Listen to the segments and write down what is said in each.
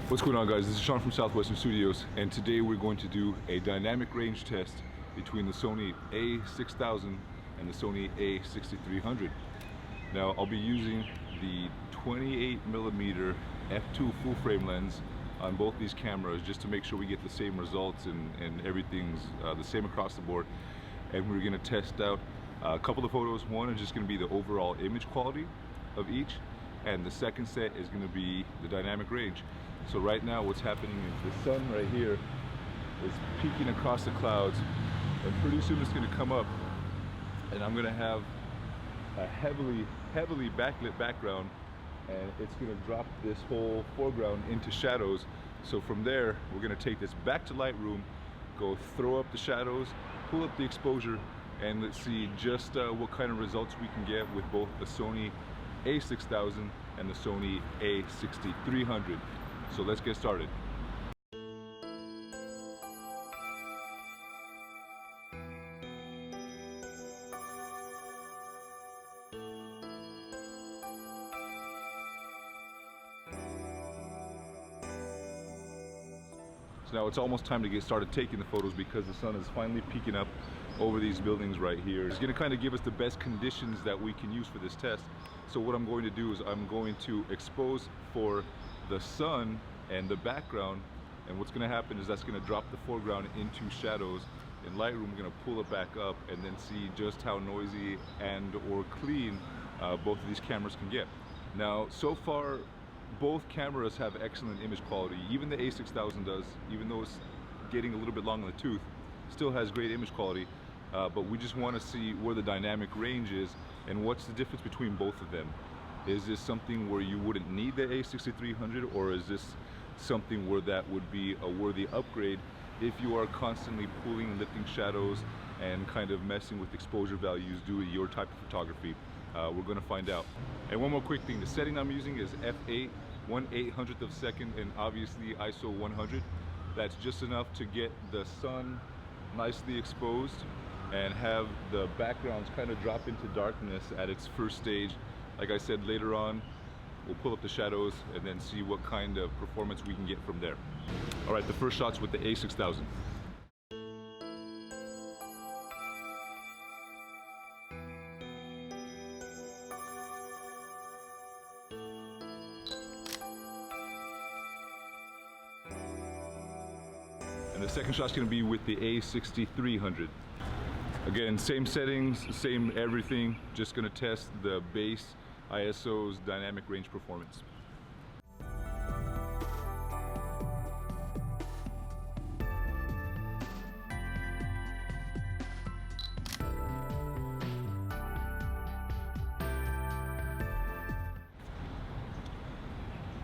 What's going on, guys? This is Sean from Southwestern Studios, and today we're going to do a dynamic range test between the Sony A6000 and the Sony A6300. Now, I'll be using the 28mm f2 full frame lens on both these cameras just to make sure we get the same results and everything's the same across the board. And we're going to test out a couple of photos. One is just going to be the overall image quality of each, and the second set is going to be the dynamic range. So right now what's happening is the sun right here is peeking across the clouds, and pretty soon it's going to come up and I'm going to have a heavily backlit background, and it's going to drop this whole foreground into shadows. So from there we're going to take this back to Lightroom, go throw up the shadows, pull up the exposure, and let's see just what kind of results we can get with both the Sony A6000 and the Sony A6300. So let's get started. So now it's almost time to get started taking the photos because the sun is finally peeking up over these buildings right here. It's going to kind of give us the best conditions that we can use for this test. So what I'm going to do is I'm going to expose for the sun and the background, and what's going to happen is that's going to drop the foreground into shadows. In Lightroom, we're going to pull it back up and then see just how noisy and or clean both of these cameras can get. Now, so far, both cameras have excellent image quality. Even the A6000 does, even though it's getting a little bit long in the tooth, still has great image quality. But we just want to see where the dynamic range is and what's the difference between both of them. Is this something where you wouldn't need the A6300, or is this something where that would be a worthy upgrade if you are constantly pulling and lifting shadows and kind of messing with exposure values doing your type of photography? We're going to find out. And one more quick thing, the setting I'm using is f8, 1/800th of a second, and obviously ISO 100. That's just enough to get the sun nicely exposed and have the backgrounds kind of drop into darkness at its first stage. Like I said, later on we'll pull up the shadows and then see what kind of performance we can get from there. All right, the first shot's with the A6000. And the second shot's gonna be with the A6300. Again, same settings, same everything, just gonna test the base ISO's dynamic range performance.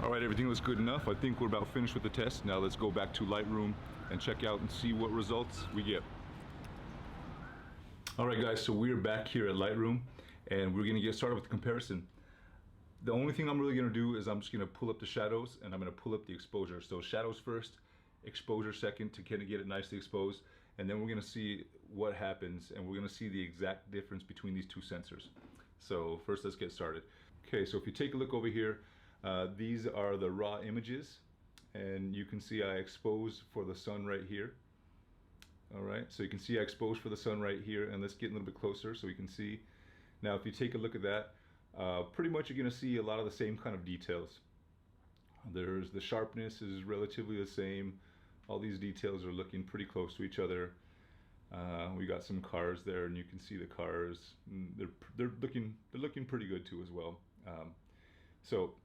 All right, everything looks good enough. I think we're about finished with the test. Now let's go back to Lightroom and check out and see what results we get. All right, guys, so we're back here at Lightroom and we're gonna get started with the comparison. The only thing I'm really gonna do is I'm just gonna pull up the shadows and I'm gonna pull up the exposure. So shadows first, exposure second to kind of get it nicely exposed, and then we're gonna see what happens and we're gonna see the exact difference between these two sensors. So first, let's get started. Okay, so if you take a look over here, these are the raw images, and you can see I exposed for the sun right here. All right, so you can see I exposed for the sun right here, and let's get a little bit closer so we can see. Now, if you take a look at that, pretty much you're gonna see a lot of the same kind of details. There's the sharpness is relatively the same. All these details are looking pretty close to each other. We got some cars there, and you can see the cars. They're looking pretty good too as well. So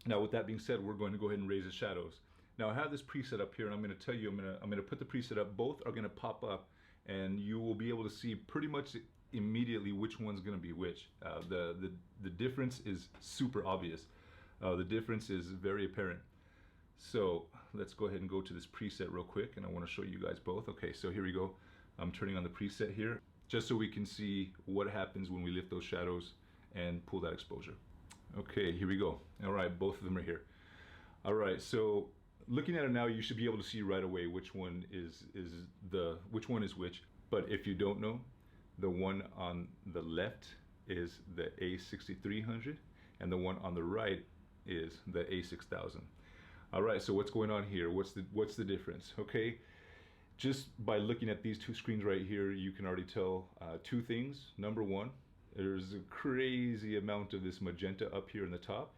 now, with that being said, we're going to go ahead and raise the shadows. Now I have this preset up here, and I'm going to tell you, I'm going to put the preset up. Both are going to pop up, and you will be able to see pretty much immediately which one's going to be which. The difference is super obvious. The difference is very apparent. So let's go ahead and go to this preset real quick, and I want to show you guys both. Okay, so here we go. I'm turning on the preset here, just so we can see what happens when we lift those shadows and pull that exposure. Okay, here we go. All right, both of them are here. All right, so looking at it now, you should be able to see right away which one is which. But if you don't know, the one on the left is the A6300, and the one on the right is the A6000. All right, so what's going on here? What's the difference? Okay, just by looking at these two screens right here, you can already tell two things. Number one, there's a crazy amount of this magenta up here in the top,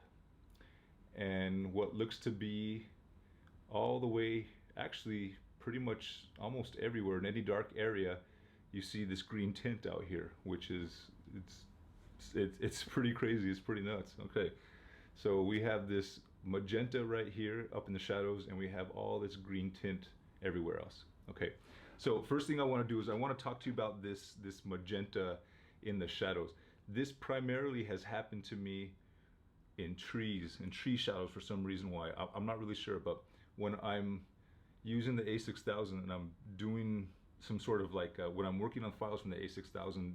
and what looks to be all the way, actually pretty much almost everywhere in any dark area, you see this green tint out here, which is it's pretty crazy. It's pretty nuts. Okay, so we have this magenta right here up in the shadows, and we have all this green tint everywhere else. Okay, so first thing I want to do is I want to talk to you about this magenta in the shadows. This primarily has happened to me in trees, in tree shadows for some reason why. I'm not really sure, but when I'm using the A6000 and I'm doing some sort of like when I'm working on files from the A6000,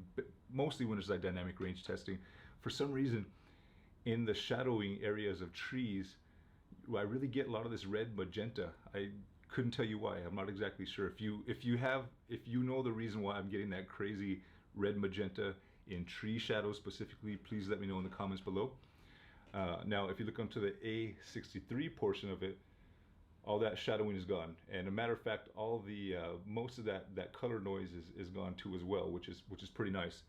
mostly when it's like dynamic range testing, for some reason in the shadowing areas of trees, I really get a lot of this red magenta. I couldn't tell you why. I'm not exactly sure. If you know the reason why I'm getting that crazy red magenta in tree shadows specifically, please let me know in the comments below. Now, if you look onto the A63 portion of it, all that shadowing is gone, and a matter of fact, all the most of that color noise is gone too as well, which is pretty nice.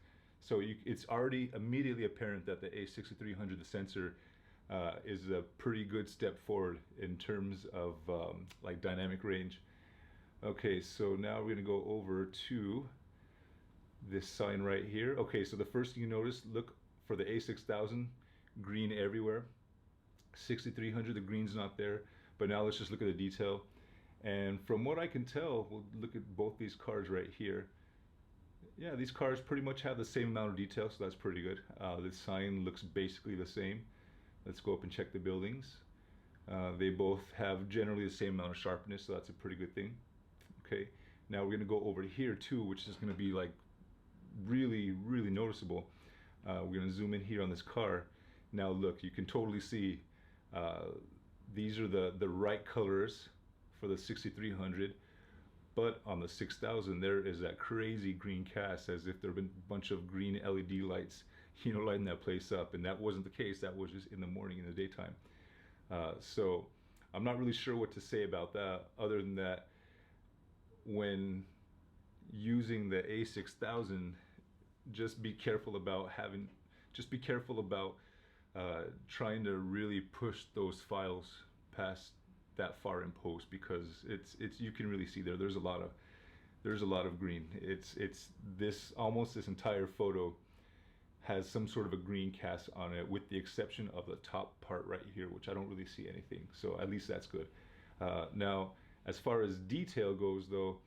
So it's already immediately apparent that the A6300, the sensor, is a pretty good step forward in terms of like dynamic range. Okay, so now we're gonna go over to this sign right here. Okay, so the first thing you notice, look for the A6000, green everywhere. 6300, the green's not there. But now let's just look at the detail. And from what I can tell, we'll look at both these cars right here. Yeah, these cars pretty much have the same amount of detail, so that's pretty good. The sign looks basically the same. Let's go up and check the buildings. They both have generally the same amount of sharpness, so that's a pretty good thing. Okay, now we're gonna go over here too, which is gonna be like really, really noticeable. We're gonna zoom in here on this car. Now look, you can totally see these are the right colors for the 6300, but on the 6000 there is that crazy green cast, as if there have been a bunch of green LED lights, you know, lighting that place up, and that wasn't the case. That was just in the morning, in the daytime. So I'm not really sure what to say about that, other than that when using the A6000, just be careful about trying to really push those files past that far in post, because it's you can really see there's a lot of green. It's this almost this entire photo has some sort of a green cast on it, with the exception of the top part right here, which I don't really see anything. So at least that's good. Now, as far as detail goes, though,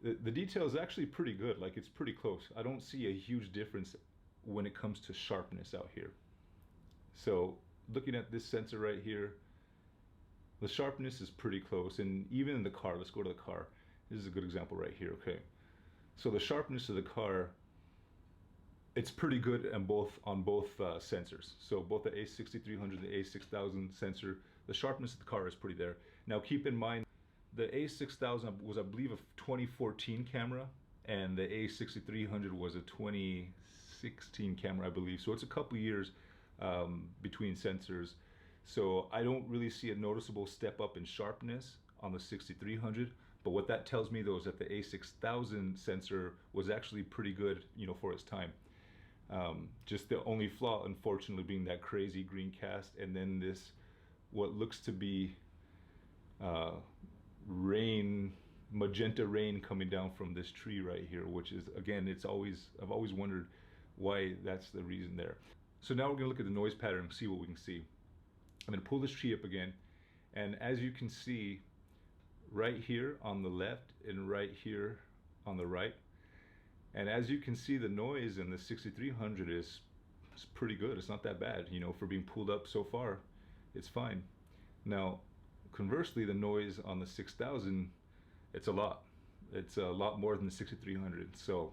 the detail is actually pretty good. Like, it's pretty close. I don't see a huge difference when it comes to sharpness out here. So looking at this sensor right here, the sharpness is pretty close, and even in the car, let's go to the car. This is a good example right here. Okay, so the sharpness of the car, it's pretty good on both sensors. So both the A6300 and the A6000 sensor, the sharpness of the car is pretty there. Now keep in mind, the A6000 was, I believe, a 2014 camera, and the A6300 was a 2016 camera, I believe. So it's a couple years between sensors. So I don't really see a noticeable step up in sharpness on the 6300, but what that tells me though is that the A6000 sensor was actually pretty good, you know, for its time. Just the only flaw, unfortunately, being that crazy green cast, and then this what looks to be rain, magenta rain coming down from this tree right here, which is, again, I've always wondered why that's the reason there. So now we're gonna look at the noise pattern and see what we can see. I'm gonna pull this tree up again, and as you can see, right here on the left and right here on the right, and as you can see, the noise in the 6300 is pretty good. It's not that bad, you know, for being pulled up so far. It's fine. Now, conversely, the noise on the 6000, it's a lot. It's a lot more than the 6300. So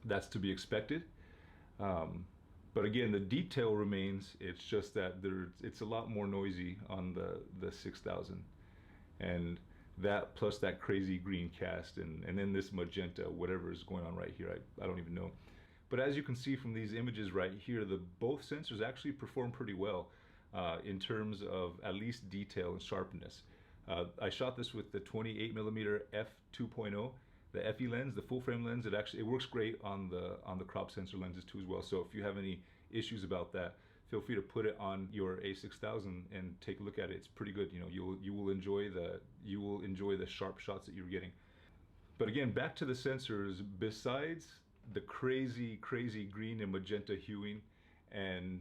that's to be expected. But again, the detail remains. It's just that it's a lot more noisy on the 6000, and that plus that crazy green cast, and then this magenta, whatever is going on right here, I don't even know. But as you can see from these images right here, both sensors actually perform pretty well. in terms of at least detail and sharpness. I shot this with the 28mm f2.0, the FE lens, the full frame lens. It works great on the crop sensor lenses too as well. So if you have any issues about that, feel free to put it on your A6000 and take a look at it. It's pretty good. You know, you will enjoy the sharp shots that you're getting. But again, back to the sensors. Besides the crazy green and magenta hueing and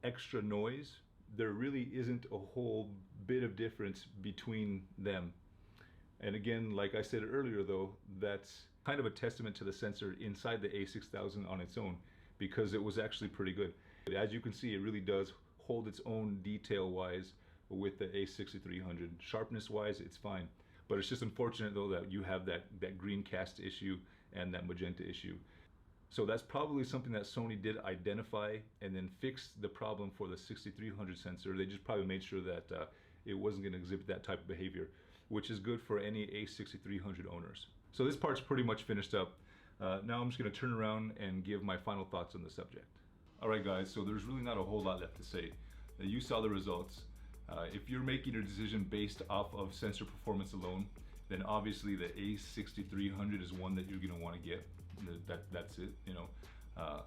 extra noise, there really isn't a whole bit of difference between them. And again, like I said earlier though, that's kind of a testament to the sensor inside the A6000 on its own, because it was actually pretty good. As you can see, it really does hold its own detail wise with the A6300. Sharpness wise, it's fine. But it's just unfortunate though that you have that green cast issue and that magenta issue. So that's probably something that Sony did identify and then fix the problem for the 6300 sensor. They just probably made sure that it wasn't going to exhibit that type of behavior, which is good for any A6300 owners. So this part's pretty much finished up. Now I'm just going to turn around and give my final thoughts on the subject. Alright guys, so there's really not a whole lot left to say. You saw the results. If you're making a decision based off of sensor performance alone, then obviously the A6300 is one that you're going to want to get. That's it, you know.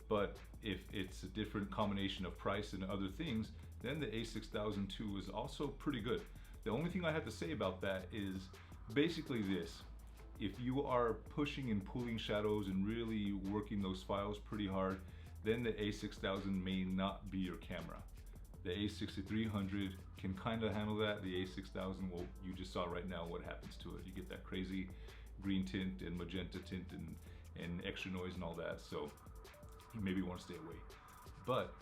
But if it's a different combination of price and other things, then the A6002 is also pretty good. The only thing I have to say about that is basically this. If you are pushing and pulling shadows and really working those files pretty hard, then the A6000 may not be your camera. The A6300 can kind of handle that. The A6000, well, you just saw right now what happens to it. You get that crazy green tint and magenta tint and extra noise and all that, so you maybe want to stay away. But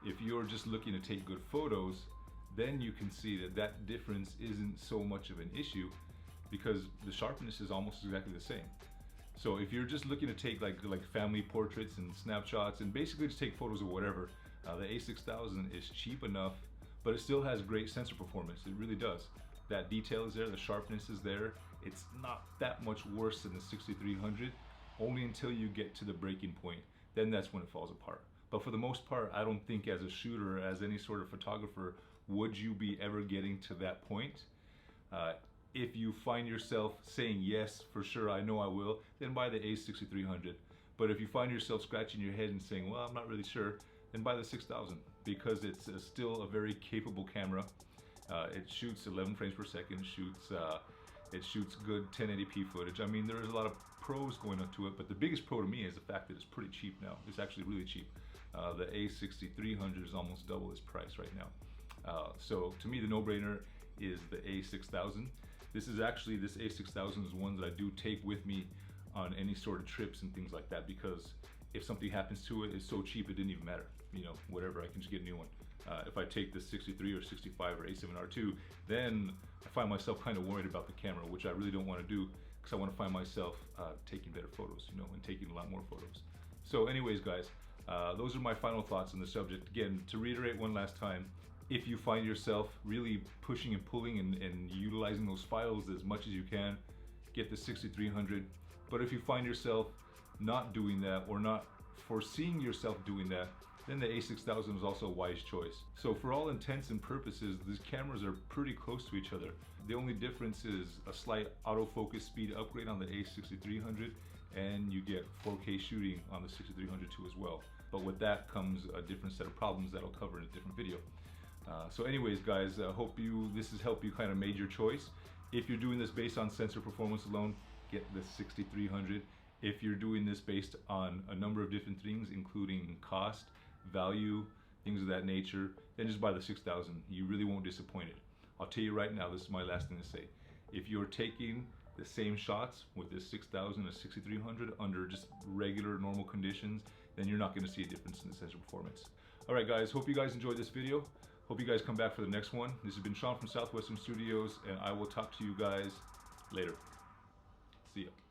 if you're just looking to take good photos, then you can see that difference isn't so much of an issue, because the sharpness is almost exactly the same. So if you're just looking to take like family portraits and snapshots and basically just take photos of whatever, the A6000 is cheap enough, but it still has great sensor performance. It really does. That detail is there, the sharpness is there. It's not that much worse than the 6300, only until you get to the breaking point. Then that's when it falls apart. But for the most part, I don't think as a shooter, as any sort of photographer, would you be ever getting to that point. If you find yourself saying, yes, for sure, I know I will, then buy the A6300. But if you find yourself scratching your head and saying, well, I'm not really sure, then buy the 6000, because it's still a very capable camera. It shoots 11 frames per second, it shoots good 1080p footage. I mean, there's a lot of pros going up to it, but the biggest pro to me is the fact that it's pretty cheap now. It's actually really cheap. The A6300 is almost double its price right now. So to me, the no-brainer is the A6000. This A6000 is one that I do take with me on any sort of trips and things like that, because if something happens to it, it's so cheap it didn't even matter. You know, whatever, I can just get a new one. If I take the 63 or 65 or A7R2, then I find myself kind of worried about the camera, which I really don't want to do, because I want to find myself taking better photos, you know, and taking a lot more photos. So anyways, guys, those are my final thoughts on the subject. Again, to reiterate one last time, if you find yourself really pushing and pulling and utilizing those files as much as you can, get the 6300. But if you find yourself not doing that, or not foreseeing yourself doing that, then the A6000 is also a wise choice. So for all intents and purposes, these cameras are pretty close to each other. The only difference is a slight autofocus speed upgrade on the A6300, and you get 4K shooting on the 6300 too as well. But with that comes a different set of problems that I'll cover in a different video. So anyways, guys, hope this has helped you kind of made your choice. If you're doing this based on sensor performance alone, get the 6300. If you're doing this based on a number of different things, including cost, value, things of that nature, then just buy the 6000. You really won't disappoint it. I'll tell you right now, this is my last thing to say. If you're taking the same shots with this 6000 or 6300 under just regular normal conditions, then you're not going to see a difference in the sensor performance. Alright guys, hope you guys enjoyed this video. Hope you guys come back for the next one. This has been Sean from Southwestern Studios, and I will talk to you guys later. See ya.